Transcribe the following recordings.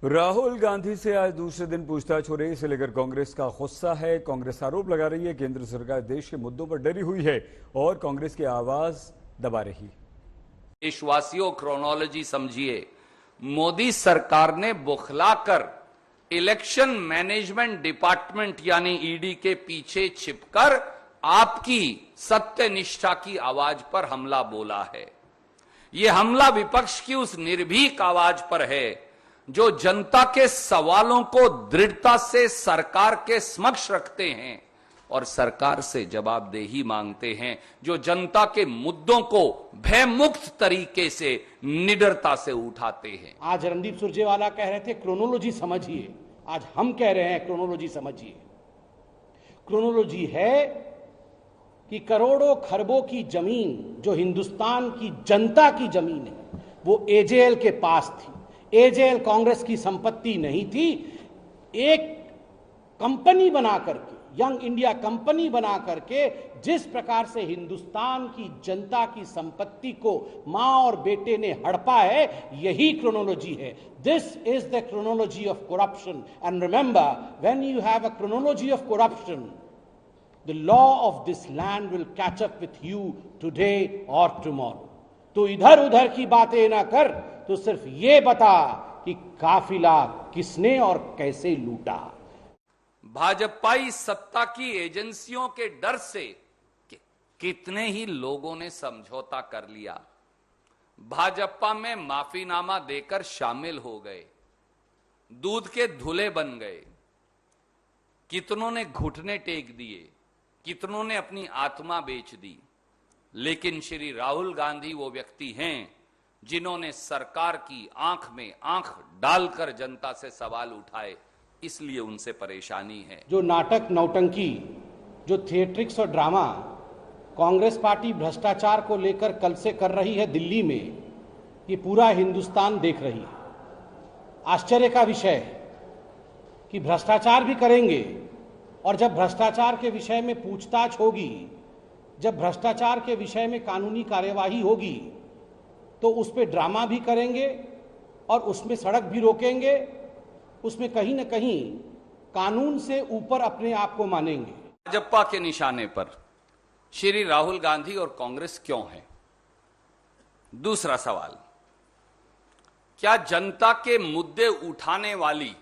राहुल गांधी से आज दूसरे दिन पूछताछ हो रही है। इसे लेकर कांग्रेस का गुस्सा है। कांग्रेस आरोप लगा रही है केंद्र सरकार देश के मुद्दों पर डरी हुई है और कांग्रेस की आवाज दबा रही है। देशवासियों, क्रोनोलॉजी समझिए। मोदी सरकार ने बौखलाकर इलेक्शन मैनेजमेंट डिपार्टमेंट यानी ईडी के पीछे छिपकर आपकी सत्यनिष्ठा की आवाज पर हमला बोला है। यह हमला विपक्ष की उस निर्भीक आवाज पर है जो जनता के सवालों को दृढ़ता से सरकार के समक्ष रखते हैं और सरकार से जवाबदेही मांगते हैं, जो जनता के मुद्दों को भयमुक्त तरीके से निडरता से उठाते हैं। आज रणदीप सुरजेवाला कह रहे थे क्रोनोलॉजी समझिए, आज हम कह रहे हैं क्रोनोलॉजी समझिए। क्रोनोलॉजी है कि करोड़ों खरबों की जमीन जो हिंदुस्तान की जनता की जमीन है वो एजेएल के पास थी। एजेएल कांग्रेस की संपत्ति नहीं थी। एक कंपनी बना करके, यंग इंडिया कंपनी बना करके जिस प्रकार से हिंदुस्तान की जनता की संपत्ति को मां और बेटे ने हड़पा है, यही क्रोनोलॉजी है। This is the chronology of corruption. And remember, when you have a chronology of corruption, the law of this land will catch up with you today और टुमारो। तो इधर उधर की बातें ना कर, तो सिर्फ ये बता कि काफिला किसने और कैसे लूटा। भाजपाई सत्ता की एजेंसियों के डर से कितने ही लोगों ने समझौता कर लिया, भाजपा में माफीनामा देकर शामिल हो गए, दूध के धुले बन गए। कितनों ने घुटने टेक दिए, कितनों ने अपनी आत्मा बेच दी। लेकिन श्री राहुल गांधी वो व्यक्ति हैं जिन्होंने सरकार की आंख में आंख डालकर जनता से सवाल उठाए, इसलिए उनसे परेशानी है। जो नाटक, नौटंकी, जो थिएट्रिक्स और ड्रामा कांग्रेस पार्टी भ्रष्टाचार को लेकर कल से कर रही है दिल्ली में, ये पूरा हिंदुस्तान देख रही है। आश्चर्य का विषय है कि भ्रष्टाचार भी करेंगे और जब भ्रष्टाचार के विषय में पूछताछ होगी, जब भ्रष्टाचार के विषय में कानूनी कार्यवाही होगी, तो उस पर ड्रामा भी करेंगे और उसमें सड़क भी रोकेंगे, उसमें कहीं ना कहीं कानून से ऊपर अपने आप को मानेंगे। भाजपा के निशाने पर श्री राहुल गांधी और कांग्रेस क्यों है? दूसरा सवाल, क्या जनता के मुद्दे उठाने वाली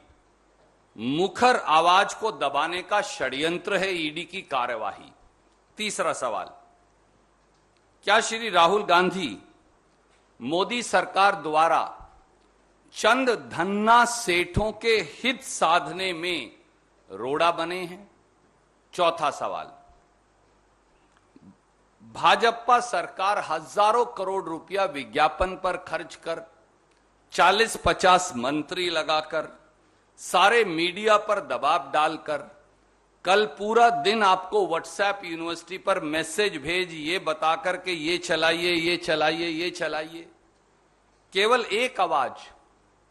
मुखर आवाज को दबाने का षड्यंत्र है ईडी की कार्यवाही? तीसरा सवाल, क्या श्री राहुल गांधी मोदी सरकार द्वारा चंद धन्ना सेठों के हित साधने में रोड़ा बने हैं? चौथा सवाल, भाजपा सरकार हजारों करोड़ रुपया विज्ञापन पर खर्च कर, 40-50 मंत्री लगाकर, सारे मीडिया पर दबाव डालकर, कल पूरा दिन आपको व्हाट्सएप यूनिवर्सिटी पर मैसेज भेज ये बताकर के ये चलाइए, ये चलाइए, ये चलाइए। केवल एक आवाज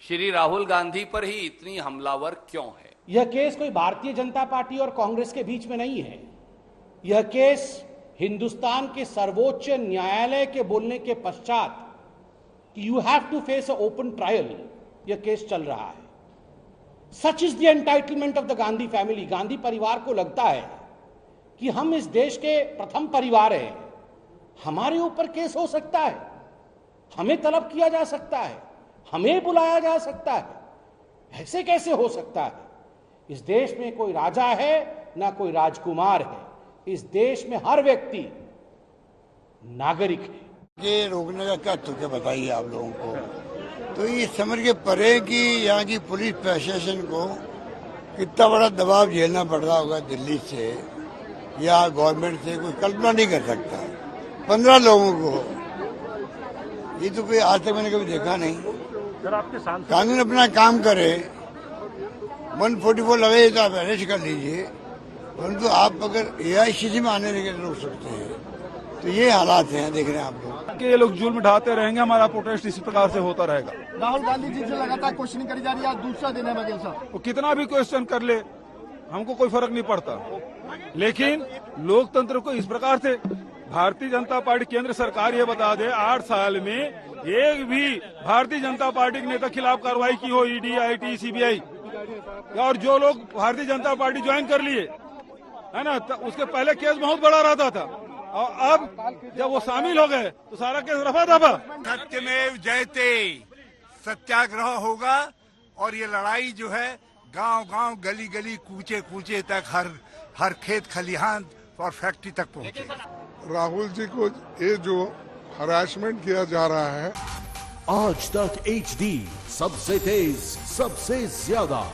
श्री राहुल गांधी पर ही इतनी हमलावर क्यों है? यह केस कोई भारतीय जनता पार्टी और कांग्रेस के बीच में नहीं है। यह केस हिंदुस्तान के सर्वोच्च न्यायालय के बोलने के पश्चात you have to face a open trial, यह केस चल रहा है। Such is the entitlement of the Gandhi family. Gandhi परिवार को लगता है कि हम इस देश के प्रथम परिवार हैं, हमारे ऊपर केस हो सकता है, हमें तलब किया जा सकता है, हमें बुलाया जा सकता है। ऐसे कैसे हो सकता है? इस देश में कोई राजा है ना कोई राजकुमार है। इस देश में हर व्यक्ति नागरिक है। ये रोकने का क्या तुझे बताइए आप लोगों को, तो ये समझ के परे कि यहाँ की पुलिस प्रशासन को कितना बड़ा दबाव झेलना पड़ रहा होगा दिल्ली से या गवर्नमेंट से, कोई कल्पना नहीं कर सकता। 15 लोगों को, ये तो कोई आज तक मैंने कभी देखा नहीं। कानून अपना काम करे, 144 लगे तो आप अरेस्ट कर लीजिए, परंतु आप अगर एआईसीसी में आने के रोक सकते हैं, तो ये हालात हैं, देख रहे हैं आप लोग कि ये लोग जुल्म ढाते रहेंगे, हमारा प्रोटेस्ट इसी प्रकार से होता रहेगा। राहुल गांधी जी से लगातार क्वेश्चनिंग करी जा रही है, आज दूसरा दिन है बघेल साहब। वो कितना भी क्वेश्चन कर ले, हमको कोई फर्क नहीं पड़ता। लेकिन लोकतंत्र को इस प्रकार से भारतीय जनता पार्टी केंद्र सरकार ये बता दे 8 साल में एक भी भारतीय जनता पार्टी के नेता खिलाफ कार्रवाई की हो, ईडी, आईटी, सीबीआई, और जो लोग भारतीय जनता पार्टी ज्वाइन कर लिए है ना, तो उसके पहले केस बहुत बड़ा रहता था, और अब जब वो शामिल हो गए तो सारा केस रफा दफा। सत्यमेव जयते, सत्याग्रह होगा और ये लड़ाई जो है गांव-गांव, गली-गली, कूचे-कूचे तक, हर खेत खलिहान और फैक्ट्री तक पहुंचे। राहुल जी को ये जो हरासमेंट किया जा रहा है, आज तक HD सबसे तेज, सबसे ज्यादा।